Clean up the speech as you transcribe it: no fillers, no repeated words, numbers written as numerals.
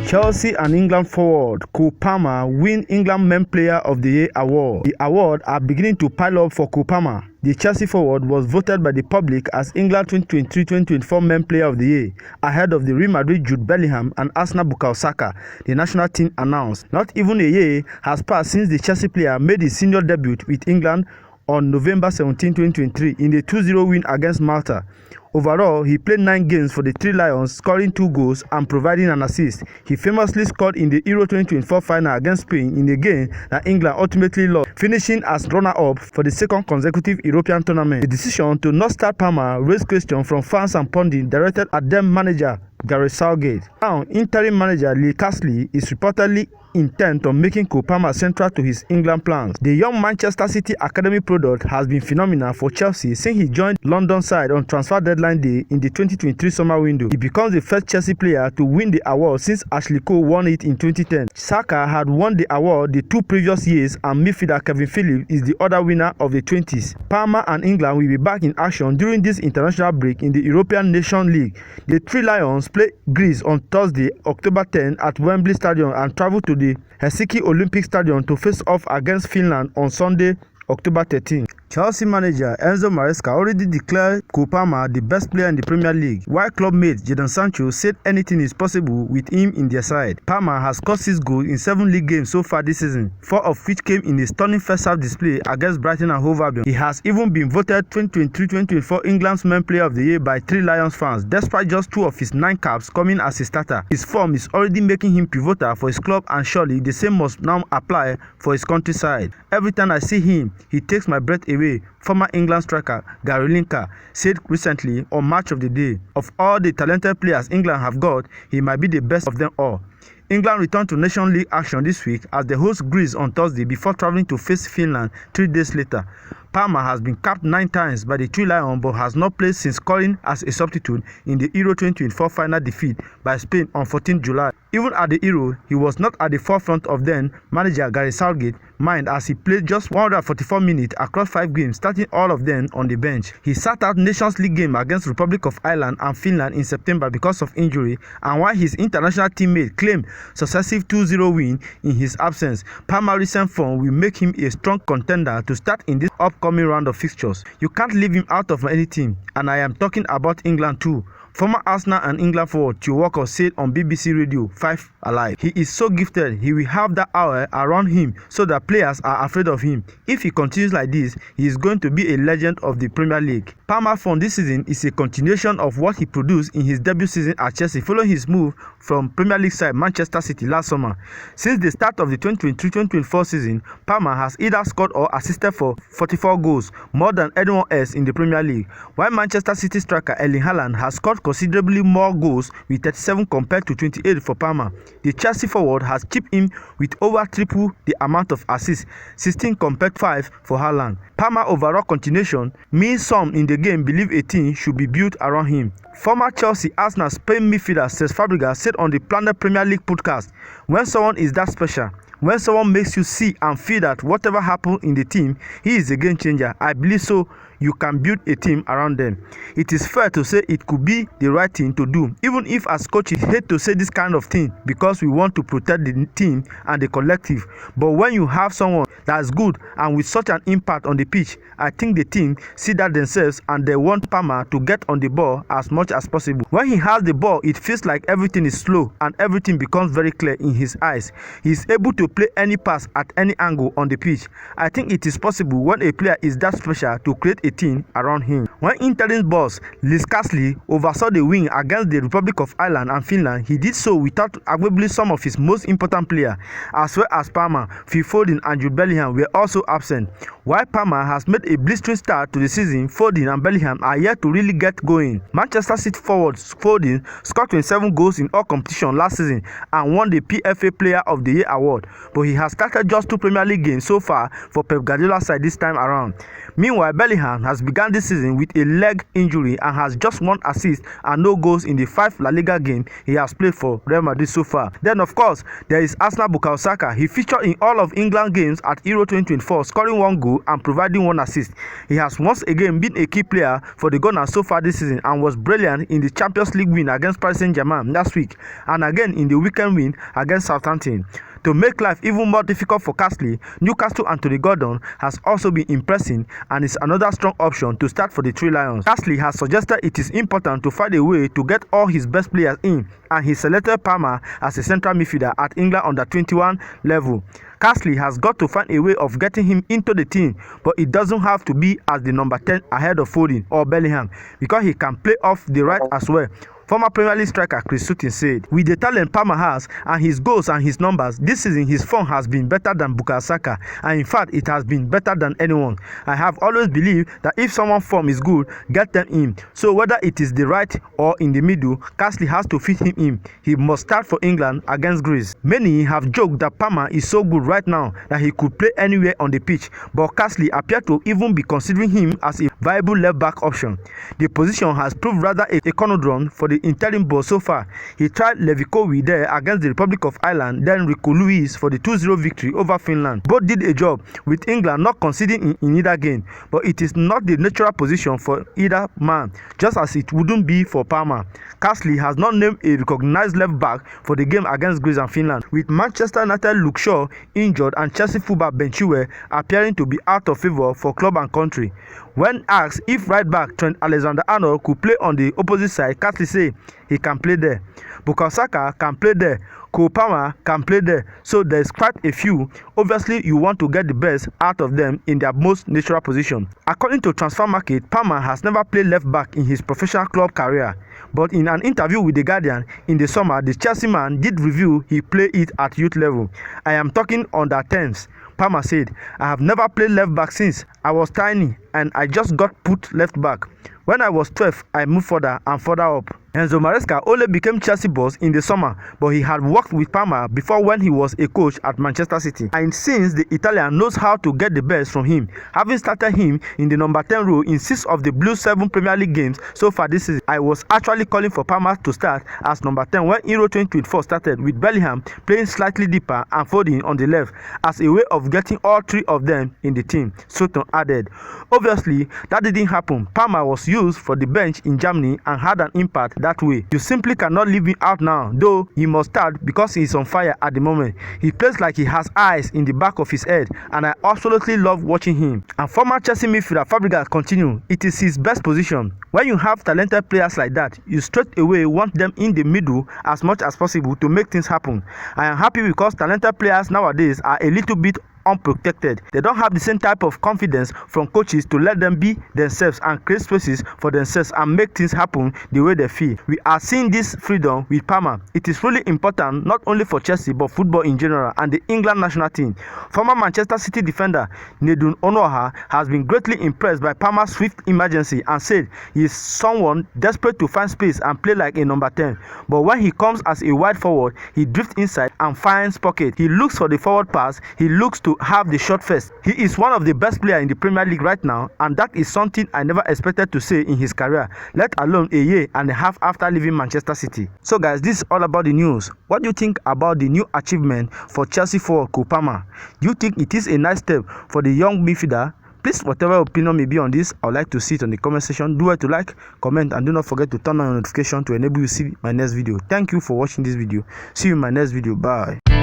Chelsea and England forward Cole Palmer win England Men Player of the Year award. The awards are beginning to pile up for Cole Palmer. The Chelsea forward was voted by the public as England 2023-2024 Men Player of the Year, ahead of the Real Madrid Jude Bellingham and Arsenal Bukayo Saka, the national team announced. Not even a year has passed since the Chelsea player made his senior debut with England on November 17, 2023 in a 2-0 win against Malta. Overall, he played 9 games for the Three Lions, scoring 2 goals and providing an assist. He famously scored in the Euro 2024 final against Spain in a game that England ultimately lost, finishing as runner-up for the second consecutive European tournament. The decision to not start Palmer raised questions from fans and pundits directed at then manager Gareth Southgate. Now, interim manager Lee Carsley is reportedly intent on making Cole Palmer central to his England plans. The young Manchester City Academy product has been phenomenal for Chelsea since he joined London side on transfer deadline day in the 2023 summer window. He becomes the first Chelsea player to win the award since Ashley Cole won it in 2010. Saka had won the award the 2 previous years, and midfielder Kevin Phillips is the other winner of the 20s. Palmer and England will be back in action during this international break in the European Nations League. The Three Lions play Greece on Thursday, October 10 at Wembley Stadium and travel to the Helsinki Olympic Stadium to face off against Finland on Sunday, October 13. Chelsea manager Enzo Maresca already declared Cole Palmer the best player in the Premier League, while club mate Jadon Sancho said anything is possible with him in their side. Palmer has scored 6 goals in 7 league games so far this season, 4 of which came in a stunning first-half display against Brighton and Hove Albion. He has even been voted 2023-2024 England's Men Player of the Year by 3 Lions fans, despite just 2 of his 9 caps coming as a starter. His form is already making him pivotal for his club, and surely the same must now apply for his country side. Every time I see him, he takes my breath away, former England striker Gary Lineker said recently on Match of the Day. Of all the talented players England have got, he might be the best of them all. England returned to Nations League action this week as they host Greece on Thursday before travelling to face Finland 3 days later. Palmer has been capped 9 times by the Three Lions but has not played since scoring as a substitute in the Euro 2024 final defeat by Spain on 14 July. Even at the Euro, he was not at the forefront of then manager Gareth Southgate's mind as he played just 144 minutes across 5 games, starting all of them on the bench. He sat out Nations League game against Republic of Ireland and Finland in September because of injury, and while his international teammate claimed successive 2-0 win in his absence, Palmer's recent form will make him a strong contender to start in this upcoming round of fixtures. You can't leave him out of any team, and I am talking about England too. Former Arsenal and England forward Theo Walcott said on BBC Radio 5 Alive, "He is so gifted, he will have that aura around him so that players are afraid of him. If he continues like this, he is going to be a legend of the Premier League." Palmer's form this season is a continuation of what he produced in his debut season at Chelsea following his move from Premier League side Manchester City last summer. Since the start of the 2023-2024 season, Palmer has either scored or assisted for 44 goals, more than anyone else in the Premier League, while Manchester City striker Erling Haaland has scored considerably more goals with 37 compared to 28 for Palmer. The Chelsea forward has chipped in with over triple the amount of assists, 16 compared to 5 for Haaland. Palmer's overall continuation means some in the game believe a team should be built around him. Former Chelsea, Arsenal, Spain midfielder Cesc Fabregas said on the Planet Premier League podcast, "When someone is that special, when someone makes you see and feel that whatever happens in the team, he is a game changer, I believe so you can build a team around them." It is fair to say it could be the right thing to do, even if as coaches hate to say this kind of thing because we want to protect the team and the collective. But when you have someone that's good and with such an impact on the pitch, I think the team see that themselves and they want Palmer to get on the ball as much as possible. When he has the ball, it feels like everything is slow and everything becomes very clear in his eyes. He is able to play any pass at any angle on the pitch. I think it is possible when a player is that special to create a team around him. When interim boss Lee Carsley oversaw the win against the Republic of Ireland and Finland, he did so without arguably some of his most important players, as well as Palmer, Phil Foden and Jude Bellingham were also absent. While Palmer has made a blistering start to the season, Foden and Bellingham are yet to really get going. Manchester City forward Foden scored 27 goals in all competitions last season and won the PFA Player of the Year award, but he has started just 2 Premier League games so far for Pep Guardiola's side this time around. Meanwhile, Bellingham has begun this season with a leg injury and has just 1 assist and no goals in the 5 La Liga games he has played for Real Madrid so far. Then of course, there is Arsenal Bukayo Saka. He featured in all of England games at Euro 2024, scoring 1 goal and providing 1 assist. He has once again been a key player for the Gunners so far this season and was brilliant in the Champions League win against Paris Saint-Germain last week and again in the weekend win against Southampton. To make life even more difficult for Castley, Newcastle Anthony Gordon has also been impressing and is another strong option to start for the Three Lions. Castley has suggested it is important to find a way to get all his best players in, and he selected Palmer as a central midfielder at England under-21 level. Castley has got to find a way of getting him into the team, but it doesn't have to be as the number 10 ahead of Foden or Bellingham, because he can play off the right as well. Former Premier League striker Chris Sutton said, "With the talent Palmer has and his goals and his numbers, this season his form has been better than Bukayo Saka, and in fact it has been better than anyone. I have always believed that if someone's form is good, get them in. So whether it is the right or in the middle, Castley has to fit him in. He must start for England against Greece." Many have joked that Palmer is so good right now that he could play anywhere on the pitch, but Castley appeared to even be considering him as a viable left-back option. The position has proved rather a conundrum for the interim boss so far. He tried Levi Colwill there against the Republic of Ireland, then Rico Lewis for the 2-0 victory over Finland. Both did a job, with England not conceding in either game, but it is not the natural position for either man, just as it wouldn't be for Palmer. Castley has not named a recognized left back for the game against Greece and Finland, with Manchester United Luke Shaw injured and Chelsea fullback Ben Chilwell appearing to be out of favour for club and country. When asked if right back Trent Alexander-Arnold could play on the opposite side, Castley said he can play there. Bukayo Saka can play there. Cole Palmer can play there. So there's quite a few. Obviously, you want to get the best out of them in their most natural position. According to Transfermarkt, Palmer has never played left back in his professional club career. But in an interview with The Guardian in the summer, the Chelsea man did reveal he played it at youth level. "I am talking under terms," Palmer said. "I have never played left back since I was tiny and I just got put left back. When I was 12, I moved further and further up." Enzo Maresca only became Chelsea boss in the summer, but he had worked with Palmer before when he was a coach at Manchester City. And since the Italian knows how to get the best from him, having started him in the number 10 role in 6 of the Blues' 7 Premier League games so far this season, I was actually calling for Palmer to start as number 10 when Euro 2024 started, with Bellingham playing slightly deeper and Foden on the left, as a way of getting all 3 of them in the team, Sutton added. Obviously, that didn't happen. Palmer was used for the bench in Germany and had an impact that way. You simply cannot leave him out now, though he must start because he is on fire at the moment. He plays like he has eyes in the back of his head, and I absolutely love watching him. And former Chelsea midfielder Fabregas continued, "It is his best position. When you have talented players like that, you straight away want them in the middle as much as possible to make things happen. I am happy because talented players nowadays are a little bit unprotected. They don't have the same type of confidence from coaches to let them be themselves and create spaces for themselves and make things happen the way they feel. We are seeing this freedom with Palmer. It is really important not only for Chelsea but football in general and the England national team." Former Manchester City defender Nedum Onuoha has been greatly impressed by Palmer's swift emergency and said he is someone desperate to find space and play like a number 10. But when he comes as a wide forward, he drifts inside and finds pockets. He looks for the forward pass. He looks to have the shot first. He is one of the best players in the Premier League right now, and that is something I never expected to say in his career, let alone a year and a half after leaving Manchester City. So guys, this is all about the news. What do you think about the new achievement for Chelsea forward Cole Palmer? Do you think it is a nice step for the young midfielder? Please, whatever opinion may be on this, I would like to see it on the comment section. Do it to like, comment, and do not forget to turn on your notification to enable you to see my next video. Thank you for watching this video. See you in my next video. Bye.